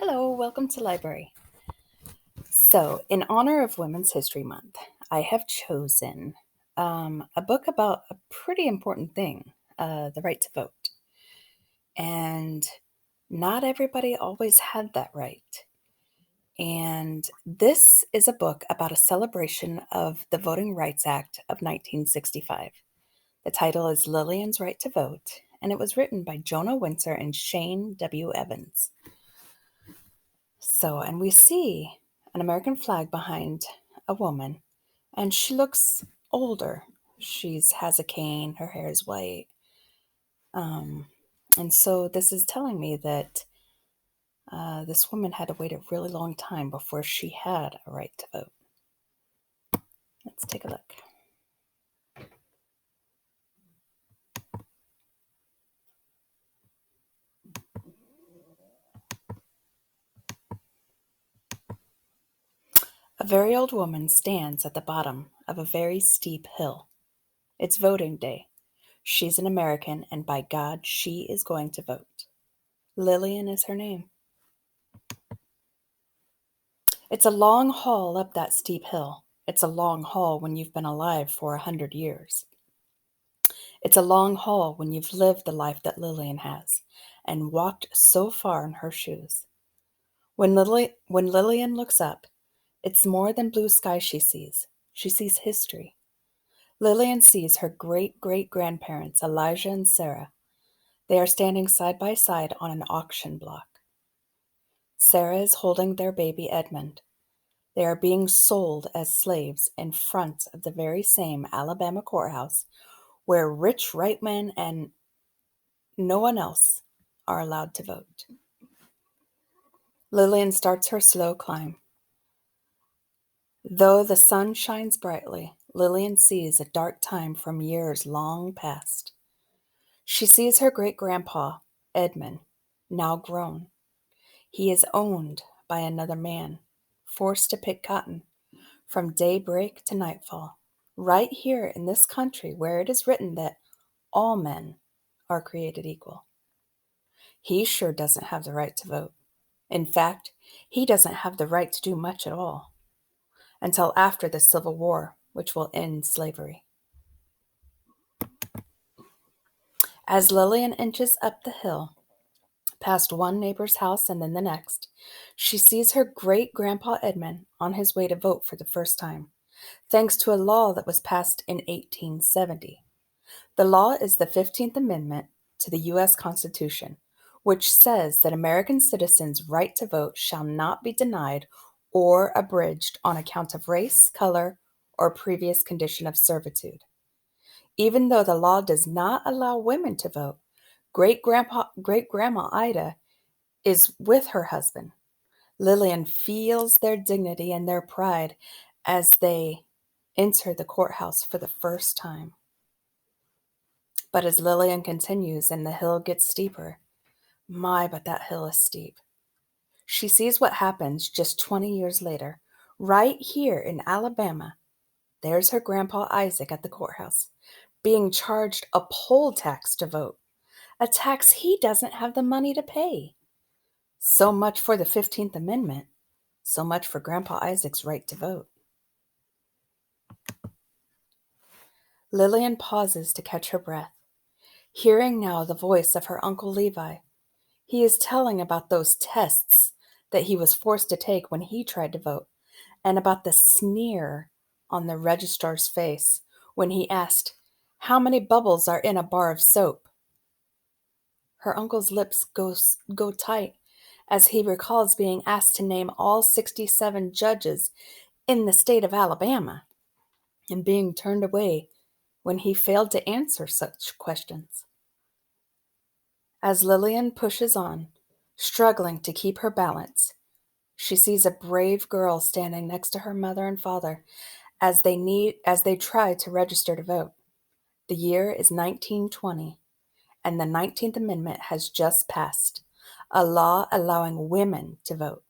Hello, welcome to library. So, in honor of Women's History Month, I have chosen a book about a pretty important thing, the right to vote. And not everybody always had that right. And this is a book about a celebration of the Voting Rights Act of 1965. The title is Lillian's Right to Vote, and it was written by Jonah Windsor and Shane W. Evans. And we see an American flag behind a woman, and she looks older. She's has a cane, her hair is white. Um, and so this is telling me that this woman had to wait a really long time before she had a right to vote. Let's take a look. A very old woman stands at the bottom of a very steep hill. It's voting day. She's an American, and by God, she is going to vote. Lillian is her name. It's a long haul up that steep hill. It's a long haul when you've been alive for 100 years. It's a long haul when you've lived the life that Lillian has and walked so far in her shoes. When Lillian looks up, it's more than blue sky she sees. She sees history. Lillian sees her great-great-grandparents, Elijah and Sarah. They are standing side by side on an auction block. Sarah is holding their baby Edmund. They are being sold as slaves in front of the very same Alabama courthouse where rich white men and no one else are allowed to vote. Lillian starts her slow climb. Though the sun shines brightly, Lillian sees a dark time from years long past. She sees her great-grandpa, Edmund, now grown. He is owned by another man, forced to pick cotton from daybreak to nightfall, right here in this country where it is written that all men are created equal. He sure doesn't have the right to vote. In fact, he doesn't have the right to do much at all until after the Civil War, which will end slavery. As Lillian inches up the hill, past one neighbor's house and then the next, she sees her great-grandpa Edmund on his way to vote for the first time, thanks to a law that was passed in 1870. The law is the 15th Amendment to the U.S. Constitution, which says that American citizens' right to vote shall not be denied or abridged on account of race, color, or previous condition of servitude. Even though the law does not allow women to vote, great-grandma Ida is with her husband. Lillian feels their dignity and their pride as they enter the courthouse for the first time. But as Lillian continues and the hill gets steeper, but that hill is steep. She sees what happens just 20 years later, right here in Alabama. There's her grandpa Isaac at the courthouse, being charged a poll tax to vote, a tax he doesn't have the money to pay. So much for the 15th Amendment, so much for Grandpa Isaac's right to vote. Lillian pauses to catch her breath, hearing now the voice of her Uncle Levi. He is telling about those tests that he was forced to take when he tried to vote, and about the sneer on the registrar's face when he asked, "How many bubbles are in a bar of soap?" Her uncle's lips go tight as he recalls being asked to name all 67 judges in the state of Alabama and being turned away when he failed to answer such questions. As Lillian pushes on, struggling to keep her balance, she sees a brave girl standing next to her mother and father as they try to register to vote. The year is 1920, and the 19th Amendment has just passed, a law allowing women to vote.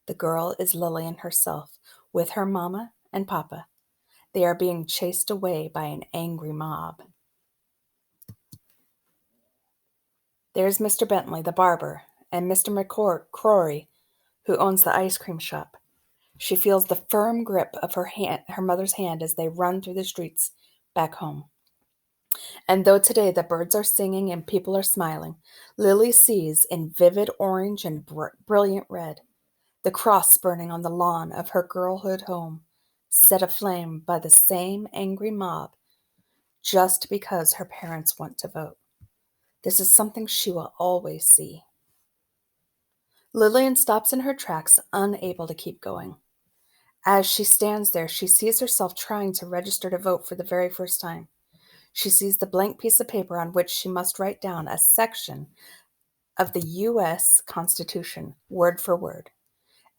The girl is Lillian herself, with her mama and papa. They are being chased away by an angry mob. There's Mr. Bentley, the barber, and Mr. McCrory, who owns the ice cream shop. She feels the firm grip of her mother's hand as they run through the streets back home. And though today the birds are singing and people are smiling, Lily sees in vivid orange and brilliant red the cross burning on the lawn of her girlhood home, set aflame by the same angry mob just because her parents want to vote. This is something she will always see. Lillian stops in her tracks, unable to keep going. As she stands there, she sees herself trying to register to vote for the very first time. She sees the blank piece of paper on which she must write down a section of the U.S. Constitution, word for word,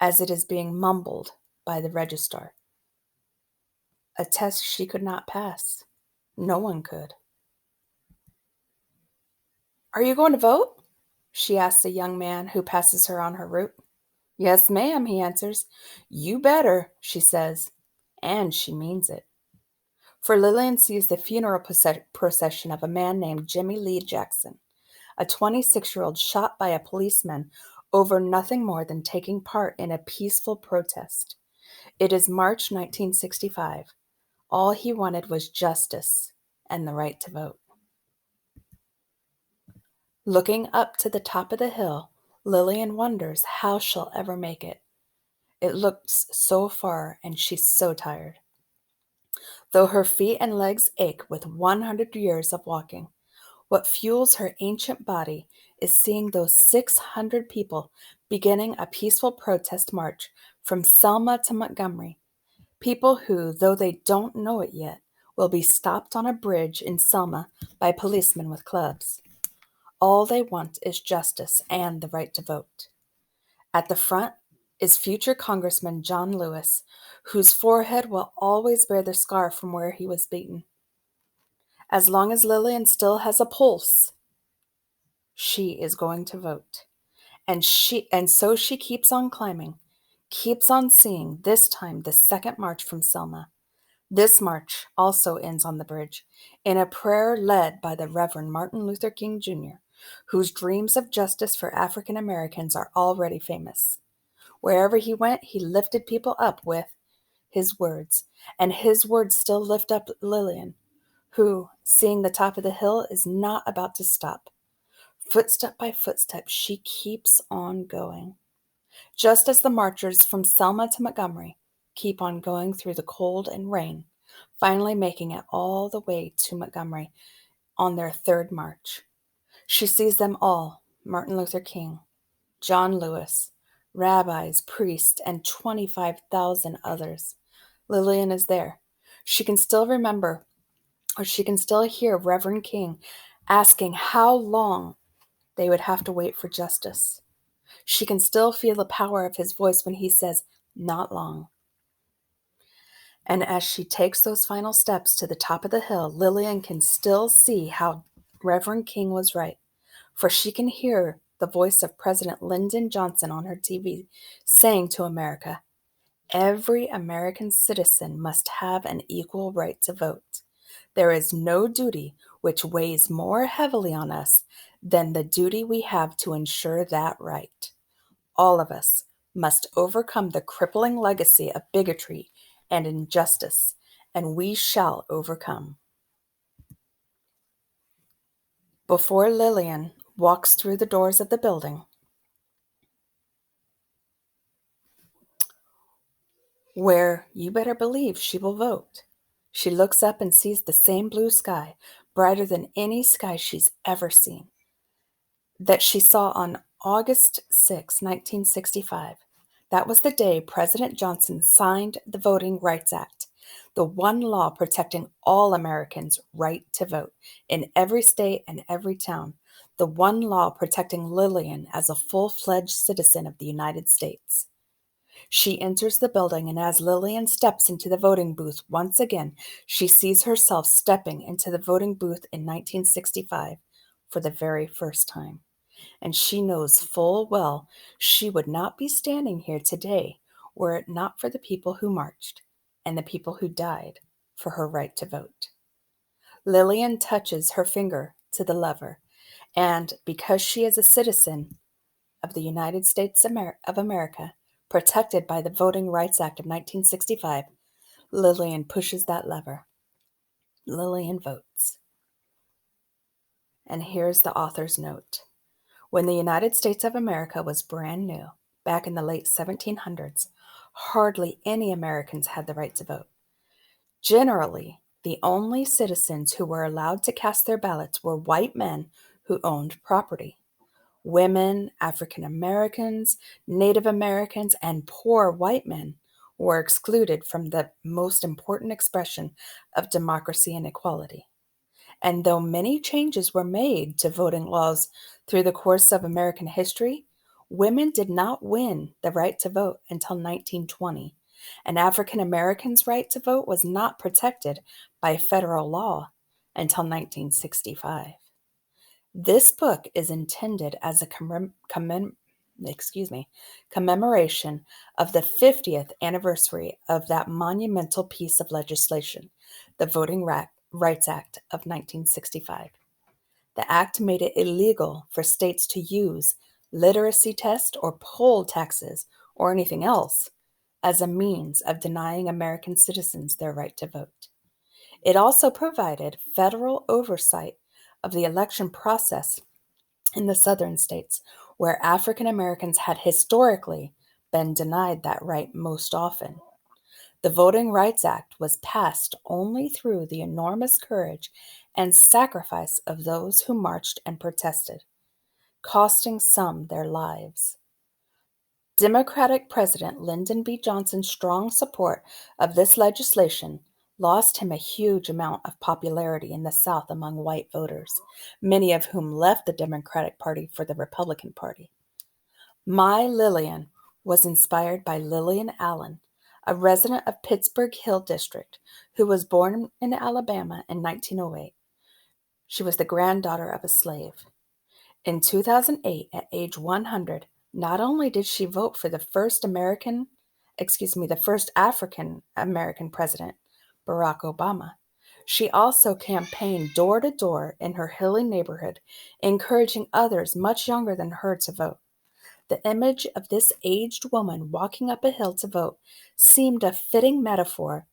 as it is being mumbled by the registrar. A test she could not pass. No one could. "Are you going to vote?" she asks a young man who passes her on her route. "Yes, ma'am," he answers. "You better," she says, and she means it. For Lillian sees the funeral procession of a man named Jimmy Lee Jackson, a 26-year-old shot by a policeman over nothing more than taking part in a peaceful protest. It is March 1965. All he wanted was justice and the right to vote. Looking up to the top of the hill, Lillian wonders how she'll ever make it. It looks so far and she's so tired. Though her feet and legs ache with 100 years of walking, what fuels her ancient body is seeing those 600 people beginning a peaceful protest march from Selma to Montgomery. People who, though they don't know it yet, will be stopped on a bridge in Selma by policemen with clubs. All they want is justice and the right to vote. At the front is future Congressman John Lewis, whose forehead will always bear the scar from where he was beaten. As long as Lillian still has a pulse, she is going to vote. And so she keeps on climbing, keeps on seeing, this time the second march from Selma. This march also ends on the bridge, in a prayer led by the Reverend Martin Luther King Jr., whose dreams of justice for African Americans are already famous. Wherever he went, he lifted people up with his words, and his words still lift up Lillian, who, seeing the top of the hill, is not about to stop. Footstep by footstep, she keeps on going. Just as the marchers from Selma to Montgomery keep on going through the cold and rain, finally making it all the way to Montgomery on their third march. She sees them all, Martin Luther King, John Lewis, rabbis, priests, and 25,000 others. Lillian is there. She can still remember, or she can still hear Reverend King asking how long they would have to wait for justice. She can still feel the power of his voice when he says, "Not long." And as she takes those final steps to the top of the hill, Lillian can still see how Reverend King was right, for she can hear the voice of President Lyndon Johnson on her TV saying to America, "Every American citizen must have an equal right to vote. There is no duty which weighs more heavily on us than the duty we have to ensure that right. All of us must overcome the crippling legacy of bigotry and injustice, and we shall overcome." Before Lillian walks through the doors of the building, where you better believe she will vote, she looks up and sees the same blue sky, brighter than any sky she's ever seen, that she saw on August 6, 1965. That was the day President Johnson signed the Voting Rights Act, the one law protecting all Americans' right to vote in every state and every town, the one law protecting Lillian as a full-fledged citizen of the United States. She enters the building, and as Lillian steps into the voting booth once again, she sees herself stepping into the voting booth in 1965 for the very first time. And she knows full well she would not be standing here today were it not for the people who marched and the people who died for her right to vote. Lillian touches her finger to the lever, and because she is a citizen, of the United States of America, protected by the Voting Rights Act of 1965, Lillian pushes that lever. Lillian votes. And here's the author's note. When the United States of America was brand new, back in the late 1700s, hardly any Americans had the right to vote. Generally, the only citizens who were allowed to cast their ballots were white men who owned property. Women, African Americans, Native Americans, and poor white men were excluded from the most important expression of democracy and equality. And though many changes were made to voting laws through the course of American history, women did not win the right to vote until 1920, and African Americans' right to vote was not protected by federal law until 1965. This book is intended as a commemoration of the 50th anniversary of that monumental piece of legislation, the Voting Rights Act of 1965. The act made it illegal for states to use literacy tests or poll taxes or anything else as a means of denying American citizens their right to vote. It also provided federal oversight of the election process in the southern states, where African Americans had historically been denied that right most often. The Voting Rights Act was passed only through the enormous courage and sacrifice of those who marched and protested, costing some their lives. Democratic President Lyndon B. Johnson's strong support of this legislation lost him a huge amount of popularity in the South among white voters, many of whom left the Democratic Party for the Republican Party. My Lillian was inspired by Lillian Allen, a resident of Pittsburgh Hill District who was born in Alabama in 1908. She was the granddaughter of a slave. In 2008, at age 100, not only did she vote for the first African American president, Barack Obama, she also campaigned door to door in her hilly neighborhood, encouraging others much younger than her to vote. The image of this aged woman walking up a hill to vote seemed a fitting metaphor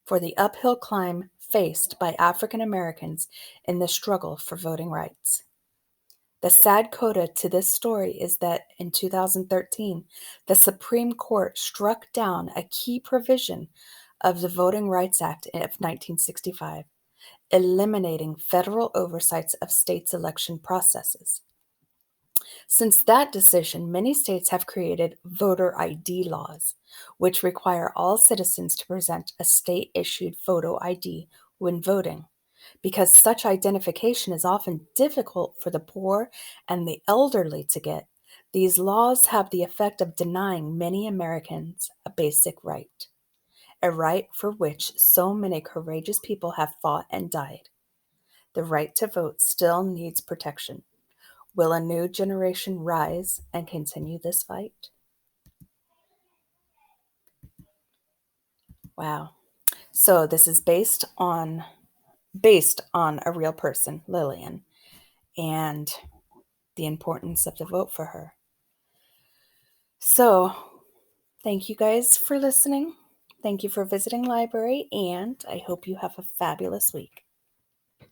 for the uphill climb faced by African Americans in the struggle for voting rights. The sad coda to this story is that in 2013, the Supreme Court struck down a key provision of the Voting Rights Act of 1965, eliminating federal oversights of states' election processes. Since that decision, many states have created voter ID laws, which require all citizens to present a state-issued photo ID when voting. Because such identification is often difficult for the poor and the elderly to get, these laws have the effect of denying many Americans a basic right, a right for which so many courageous people have fought and died. The right to vote still needs protection. Will a new generation rise and continue this fight? Wow. So this is based on a real person, Lillian, and the importance of the vote for her. So, thank you guys for listening. Thank you for visiting library, and I hope you have a fabulous week.